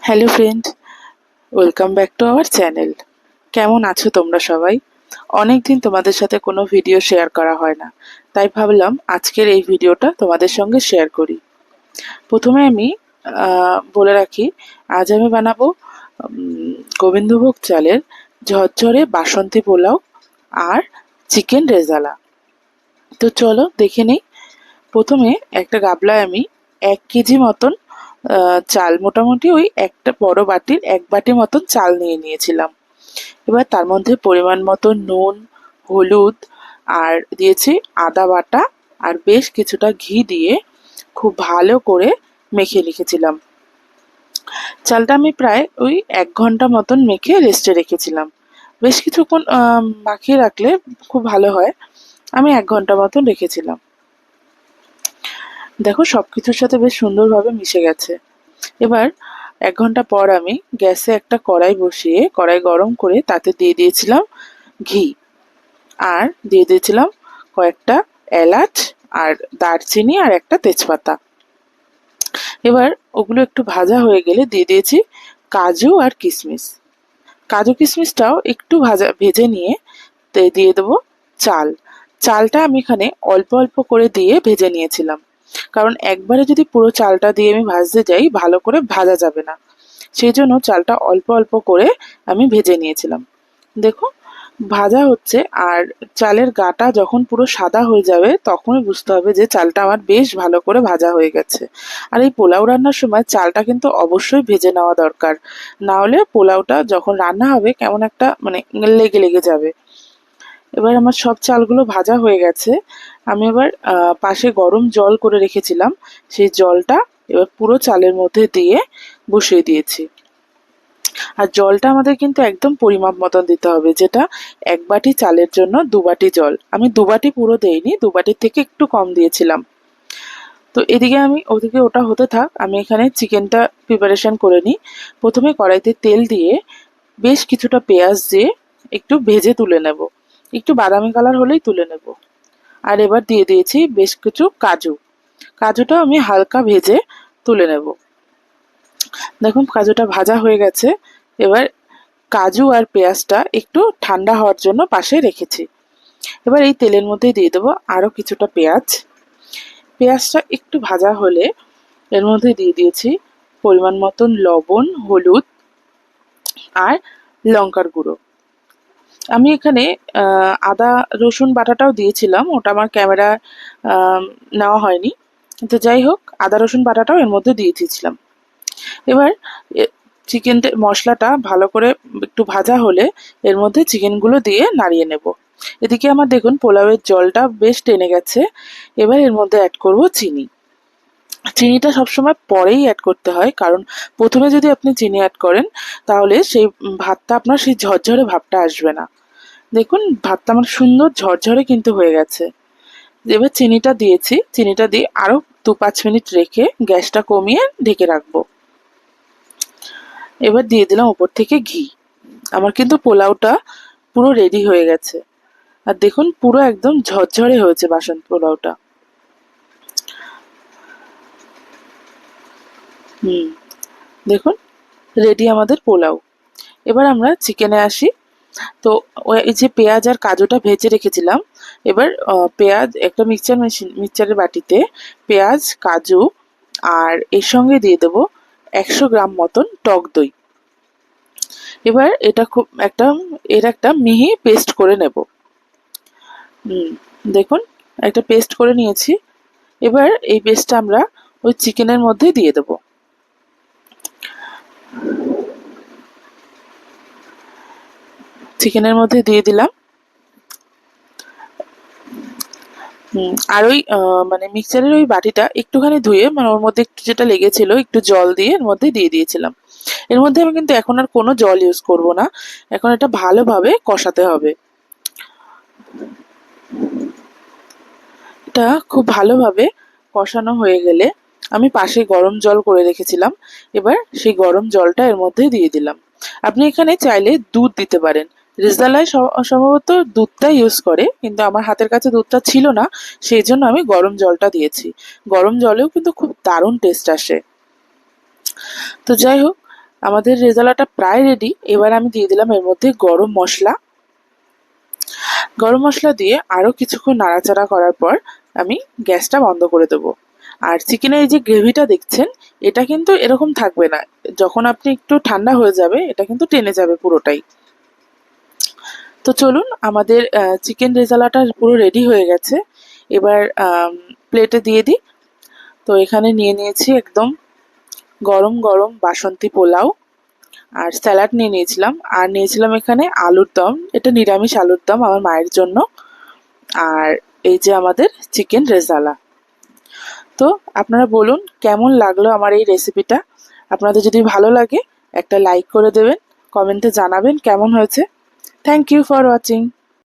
Hello friend, welcome back to our channel. কেমন আছো তোমরা সবাই? অনেক দিন তোমাদের সাথে কোনো ভিডিও শেয়ার করা হয় না, তাই ভাবলাম আজকের এই ভিডিওটা তোমাদের সঙ্গে শেয়ার করি। প্রথমে আমি বলে রাখি, আজ আমি বানাবো গোবিন্দভোগ চালের ঝরঝরে বাসন্তী পোলাও আর চিকেন রেজালা। তো চলো দেখে নেই। প্রথমে একটা গাবলায় আমি 1 কেজি মতন চাল, মোটামুটি ওই একটা বড় বাটির 1 বাটি মতন চাল নিয়ে নিয়েছিলাম। এবার তার মধ্যে পরিমাণ মতো নুন, হলুদ আর দিয়েছি আদা বাটা আর বেশ কিছুটা ঘি দিয়ে খুব ভালো করে মেখে রেখেছিলাম। চালটা আমি প্রায় ওই 1 ঘন্টা মতন মেখে রেস্টে রেখেছিলাম। বেশ কিছুক্ষণ মাখিয়ে রাখলে খুব ভালো হয়। আমি 1 ঘন্টা মতন রেখেছিলাম। দেখো সবকিছুর সাথে বেশ সুন্দরভাবে মিশে গেছে। এবার 1 ঘন্টা পর আমি গ্যাসে একটা কড়াই বসিয়ে কড়াই গরম করে তাতে দিয়ে দিয়েছিলাম ঘি আর দিয়ে দিয়েছিলাম কয়েকটা এলাচ আর দারচিনি আর একটা তেজপাতা। এবার ওগুলো একটু ভাজা হয়ে গেলে দিয়ে দিয়েছি কাজু আর কিশমিশ। কাজু কিশমিশটাও একটু ভেজে নিয়ে দিয়ে দেবো চাল। চালটা আমি এখানে অল্প অল্প করে দিয়ে ভেজে নিয়েছিলাম, কারণ একবারে যদি পুরো চালটা দিয়ে আমি ভাজতে যাই ভালো করে ভাজা যাবে না। সেই জন্য চালটা অল্প অল্প করে আমি ভেজে নিয়েছিলাম। দেখো ভাজা হচ্ছে, আর চালের গাটা যখন পুরো সাদা হয়ে যাবে তখনই বুঝতে হবে যে চালটা আমার বেশ ভালো করে ভাজা হয়ে গেছে। আর এই পোলাও রান্নার সময় চালটা কিন্তু অবশ্যই ভেজে নেওয়া দরকার, না হলে পোলাওটা যখন রান্না হবে কেমন একটা মানে লেগে লেগে যাবে। এবার আমার সব চালগুলো ভাজা হয়ে গেছে। আমি এবার পাশে গরম জল করে রেখেছিলাম, সেই জলটা এবার পুরো চালের মধ্যে দিয়ে বসিয়ে দিয়েছি। আর জলটা আমাদের কিন্তু একদম পরিমাপ মতন দিতে হবে, যেটা 1 বাটি চালের জন্য 2 বাটি জল। আমি 2 বাটি পুরো দেইনি, 2 বাটির থেকে একটু কম দিয়েছিলাম। তো এদিকে ওদিকে ওটা হতে থাক, আমি এখানে চিকেনটা প্রিপারেশন করে নিই। প্রথমে কড়াইতে তেল দিয়ে বেশ কিছুটা পেঁয়াজ দিয়ে একটু ভেজে তুলে নেব, একটু বাদামি কালার হলেই তুলে নেব। আর এবার দিয়ে দিয়েছি বেশ কিছু কাজু। কাজুটা আমি হালকা ভেজে তুলে নেব। দেখুন কাজুটা ভাজা হয়ে গেছে। এবার কাজু আর পেঁয়াজটা একটু ঠান্ডা হওয়ার জন্য পাশে রেখেছি। এবার এই তেলের মধ্যে দিয়ে দেবো আরো কিছুটা পেঁয়াজ। পেঁয়াজটা একটু ভাজা হলে এর মধ্যে দিয়ে দিয়েছি পরিমাণ মতন লবণ, হলুদ আর লঙ্কার গুঁড়ো। আমি এখানে আদা রসুন বাটাটাও দিয়েছিলাম, ওটা আমার ক্যামেরা নেওয়া হয়নি, তো যাই হোক আদা রসুন বাটাটাও এর মধ্যে দিয়ে দিয়েছিলাম। এবার চিকেন মশলাটা ভালো করে একটু ভাজা হলে এর মধ্যে চিকেনগুলো দিয়ে নাড়িয়ে নেব। এদিকে আমার দেখুন পোলাওয়ের জলটা বেশ টেনে গেছে। এবার এর মধ্যে অ্যাড করব চিনি। চিনিটা সবসময় পরেই অ্যাড করতে হয়, কারণ প্রথমে যদি আপনি চিনি অ্যাড করেন তাহলে সেই ভাতটা আপনার সেই ঝরঝরে ভাবটা আসবে না। দেখুন ভাতটা আমার সুন্দর ঝরঝরে কিন্তু হয়ে গেছে। এবার চিনিটা দিয়েছি, চিনিটা দিয়ে আরো 2-5 মিনিট রেখে গ্যাসটা কমিয়ে ঢেকে রাখবো। এবার দিয়ে দিলাম উপর থেকে ঘি। আমার কিন্তু পোলাওটা পুরো রেডি হয়ে গেছে। আর দেখুন পুরো একদম ঝরঝরে হয়েছে বাসন্তী পোলাওটা। দেখুন রেডি আমাদের পোলাও। এবার আমরা চিকেনে আসি। তো এই যে পেঁয়াজ আর কাজুটা ভেজে রেখেছিলাম, এবার পেঁয়াজ একটা মিক্সচারের বাটিতে পেঁয়াজ, কাজু আর এর সঙ্গে দিয়ে দেবো 100 গ্রাম মতন টক দই। এবার এটা এর একটা মিহি পেস্ট করে নেব। দেখুন একটা পেস্ট করে নিয়েছি। এবার এই পেস্টটা আমরা ওই চিকেনের মধ্যে দিয়ে দেব। চিকেনের মধ্যে দিয়ে দিলাম। আর ওই মানে মিক্সচারের ওই বাটিটা একটুখানি ধুয়ে, মানে ওর মধ্যে একটু যেটা লেগেছিল একটু জল দিয়ে এর মধ্যে দিয়ে দিয়েছিলাম। এর মধ্যে আমি কিন্তু এখন আর কোনো জল ইউজ করব না, এখন এটা ভালোভাবে কষাতে হবে। এটা খুব ভালোভাবে কষানো হয়ে গেলে আমি পাশে গরম জল করে রেখেছিলাম, এবার সেই গরম জলটা এর মধ্যে দিয়ে দিলাম। আপনি এখানে চাইলে দুধ দিতে পারেন। রেজালায় সম্ভবত দুধটা ইউজ করে, কিন্তু আমার হাতের কাছে দুধটা ছিল না, সেই জন্য আমি গরম জলটা দিয়েছি। গরম জলেও কিন্তু খুব দারুণ টেস্ট আসে। তো যাই হোক আমাদের রেজালাটা প্রায় রেডি। এবার আমি দিয়ে দিলাম এর মধ্যে গরম মশলা। গরম মশলা দিয়ে আরও কিছুক্ষণ নাড়াচাড়া করার পর আমি গ্যাসটা বন্ধ করে দেবো। আর চিকেনের এই যে গ্রেভিটা দেখছেন, এটা কিন্তু এরকম থাকবে না। যখন আপনি একটু ঠান্ডা হয়ে যাবে, এটা কিন্তু টেনে যাবে পুরোটাই। তো চলুন, আমাদের চিকেন রেজালাটা পুরো রেডি হয়ে গেছে। এবার প্লেটে দিয়ে দিই। তো এখানে নিয়ে নিয়েছি একদম গরম গরম বাসন্তী পোলাও, আর স্যালাড নিয়ে নিয়েছিলাম, আর নিয়েছিলাম এখানে আলুর দম। এটা নিরামিষ আলুর দম আমার মায়ের জন্য। আর এই যে আমাদের চিকেন রেজালা। তো আপনারা বলুন কেমন লাগলো আমার এই রেসিপিটা। আপনাদের যদি ভালো লাগে একটা লাইক করে দেবেন, কমেন্টে জানাবেন কেমন হয়েছে। Thank you for watching.